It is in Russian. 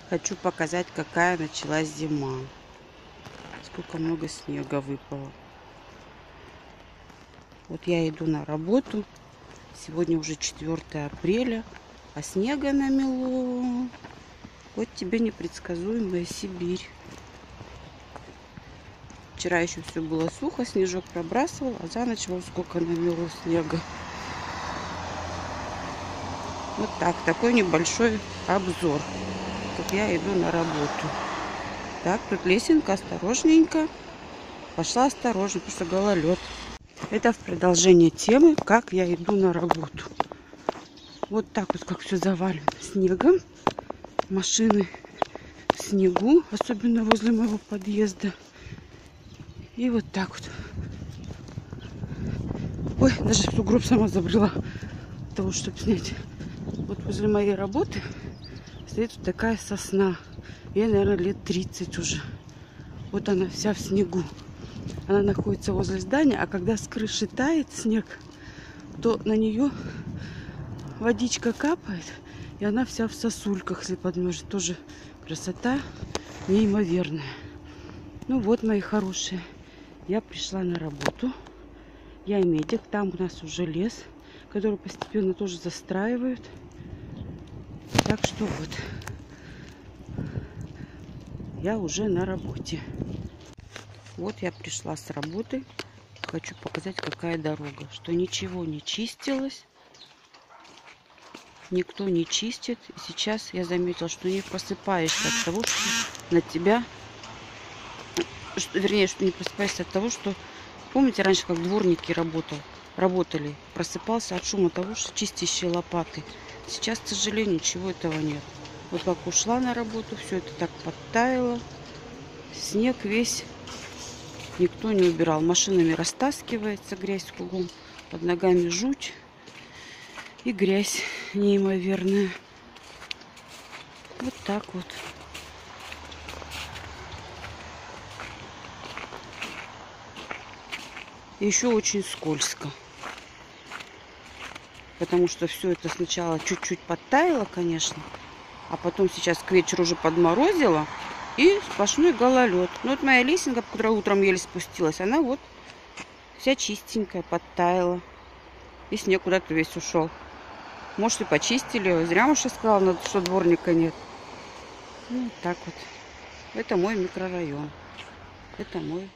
Хочу показать, какая началась зима. Сколько много снега выпало. Вот я иду на работу. Сегодня уже 4 апреля. А снега намело. Вот тебе непредсказуемая Сибирь. Вчера еще все было сухо, снежок пробрасывал, а за ночь вот сколько намело снега. Вот так, такой небольшой обзор, как я иду на работу. Так, тут лесенка, осторожненько. Пошла осторожно, потому что гололед. Это в продолжение темы, как я иду на работу. Вот так вот, как все завалено снегом. Машины в снегу, особенно возле моего подъезда. И вот так вот. Ой, даже в сугроб сама забрела для того, чтобы снять. Вот возле моей работы стоит вот такая сосна. Ей, наверное, лет 30 уже. Вот она вся в снегу. Она находится возле здания, а когда с крыши тает снег, то на нее водичка капает, и она вся в сосульках, если подмерзнет. Тоже красота неимоверная. Ну вот, мои хорошие, я пришла на работу. Я медик. Там у нас уже лес, который постепенно тоже застраивают. Так что вот, я уже на работе. Вот я пришла с работы. Хочу показать, какая дорога. Что ничего не чистилось. Никто не чистит. И сейчас я заметила, что не просыпаешься от того, что на тебя... Вернее, что не просыпаешься от того, что... Помните, раньше, как дворники работали? Просыпался от шума того, что чистящие лопаты. Сейчас, к сожалению, ничего этого нет. Вот как ушла на работу, все это так подтаяло. Снег весь никто не убирал. Машинами растаскивается грязь кругом. Под ногами жуть. И грязь неимоверная. Вот так вот. И еще очень скользко. Потому что все это сначала чуть-чуть подтаяло, конечно. А потом сейчас к вечеру уже подморозило. И сплошной гололед. Ну вот моя лесенка, которая утром еле спустилась, она вот вся чистенькая, подтаяла. И снег куда-то весь ушел. Может, и почистили. Зря Маша сказала, что дворника нет. Ну, вот так вот. Это мой микрорайон. Это мой